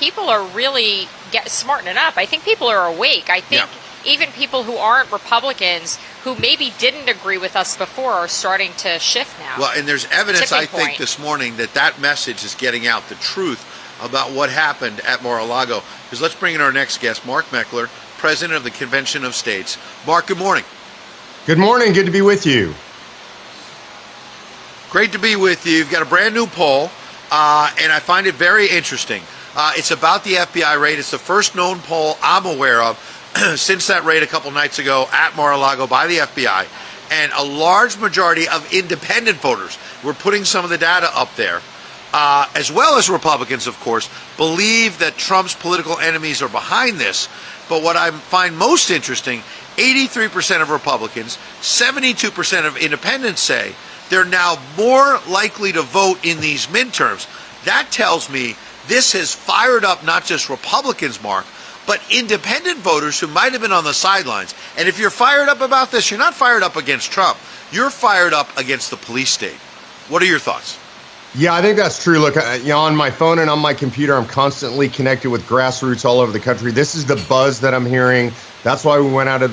people are really smartening up. I think people are awake. I think even people who aren't Republicans, who maybe didn't agree with us before, are starting to shift now. Well, and there's evidence, I think, this morning that message is getting out, the truth about what happened at Mar-A-Lago. Because let's bring in our next guest, Mark Meckler, President of the Convention of States. Mark, good morning. Good morning. Good to be with you. Great to be with you. You've got a brand new poll, and I find it very interesting. It's about the FBI raid. It's the first known poll I'm aware of since that raid a couple nights ago at Mar-A-Lago by the FBI. And a large majority of independent voters, we're putting some of the data up there, as well as Republicans, of course, believe that Trump's political enemies are behind this. But what I find most interesting, 83% of Republicans, 72% of independents say they're now more likely to vote in these midterms. That tells me this has fired up not just Republicans, Mark, but independent voters who might have been on the sidelines. And if you're fired up about this, you're not fired up against Trump. You're fired up against the police state. What are your thoughts? Yeah, I think that's true. Look, on my phone and on my computer, I'm constantly connected with grassroots all over the country. This is the buzz that I'm hearing. That's why we went out to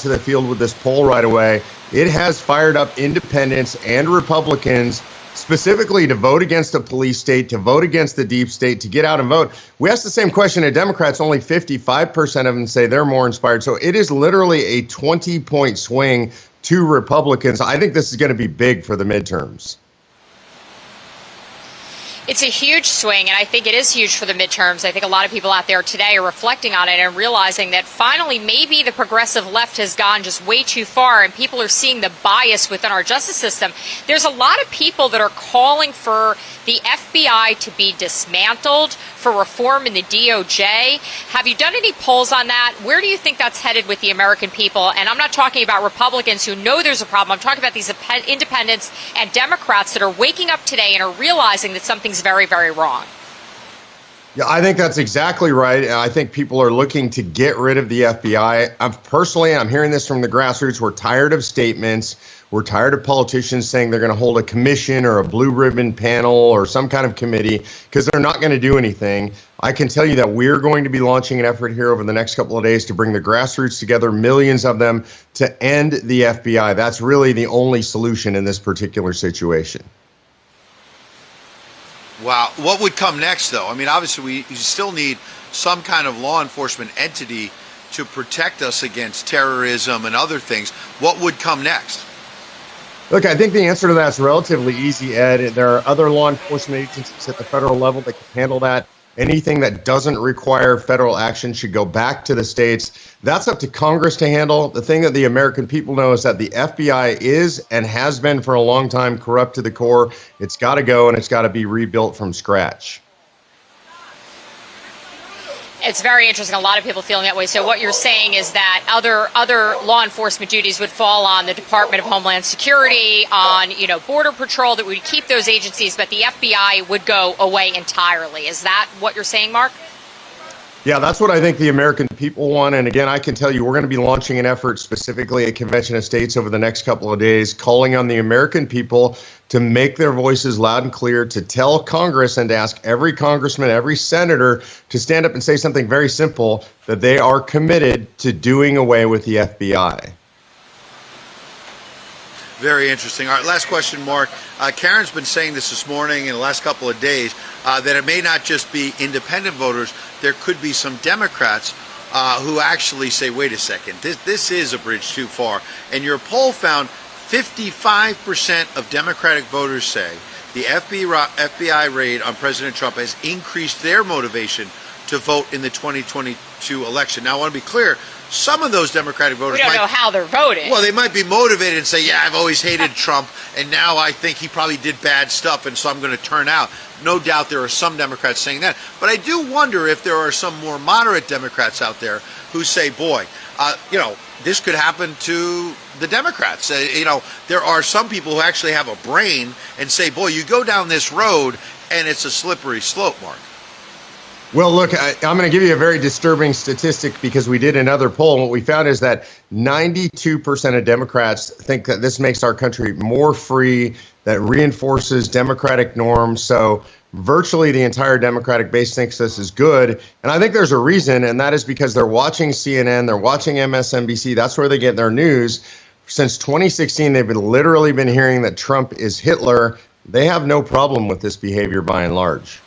the field with this poll right away. It has fired up independents and Republicans specifically to vote against the police state, to vote against the deep state, to get out and vote. We asked the same question to Democrats. Only 55% of them say they're more inspired. So it is literally a 20-point swing to Republicans. I think this is going to be big for the midterms. It's a huge swing, and I think it is huge for the midterms. I think a lot of people out there today are reflecting on it and realizing that finally maybe the progressive left has gone just way too far, and people are seeing the bias within our justice system. There's a lot of people that are calling for the FBI to be dismantled, for reform in the DOJ. Have you done any polls on that? Where do you think that's headed with the American people? And I'm not talking about Republicans who know there's a problem. I'm talking about these independents and Democrats that are waking up today and are realizing that something's very, very wrong. Yeah, I think that's exactly right. I think people are looking to get rid of the FBI. I'm hearing this from the grassroots. We're tired of statements. We're tired of politicians saying they're going to hold a commission or a blue ribbon panel or some kind of committee because they're not going to do anything. I can tell you that we're going to be launching an effort here over the next couple of days to bring the grassroots together, millions of them, to end the FBI. That's really the only solution in this particular situation. Wow. What would come next, though? I mean, obviously, we still need some kind of law enforcement entity to protect us against terrorism and other things. What would come next? Look, I think the answer to that's relatively easy, Ed. There are other law enforcement agencies at the federal level that can handle that. Anything that doesn't require federal action should go back to the states. That's up to Congress to handle. The thing that the American people know is that the FBI is and has been for a long time corrupt to the core. It's got to go, and it's got to be rebuilt from scratch. It's very interesting. A lot of people feeling that way. So what you're saying is that other law enforcement duties would fall on the Department of Homeland Security, on Border Patrol, that would keep those agencies, but the FBI would go away entirely. Is that what you're saying, Mark? Yeah, that's what I think the American people want. And again, I can tell you we're going to be launching an effort specifically at Convention of States over the next couple of days, calling on the American people to make their voices loud and clear, to tell Congress and to ask every congressman, every senator to stand up and say something very simple, that they are committed to doing away with the FBI. Very interesting. All right, last question, Mark. Karyn's been saying this morning and the last couple of days that it may not just be independent voters. There could be some Democrats who actually say, wait a second, this is a bridge too far. And your poll found 55% of Democratic voters say the FBI raid on President Trump has increased their motivation to vote in the 2022 election. Now, I want to be clear. Some of those Democratic voters we don't know how they're voting. Well, they might be motivated and say, yeah, I've always hated Trump, and now I think he probably did bad stuff, and so I'm going to turn out. No doubt there are some Democrats saying that. But I do wonder if there are some more moderate Democrats out there who say, boy, this could happen to the Democrats. There are some people who actually have a brain and say, boy, you go down this road, and it's a slippery slope, Mark. Well, look, I'm going to give you a very disturbing statistic because we did another poll. And what we found is that 92% of Democrats think that this makes our country more free, that reinforces democratic norms. So Virtually the entire Democratic base thinks this is good. And I think there's a reason, and that is because they're watching CNN, they're watching MSNBC. That's where they get their news. Since 2016, they've literally been hearing that Trump is Hitler. They have no problem with this behavior by and large.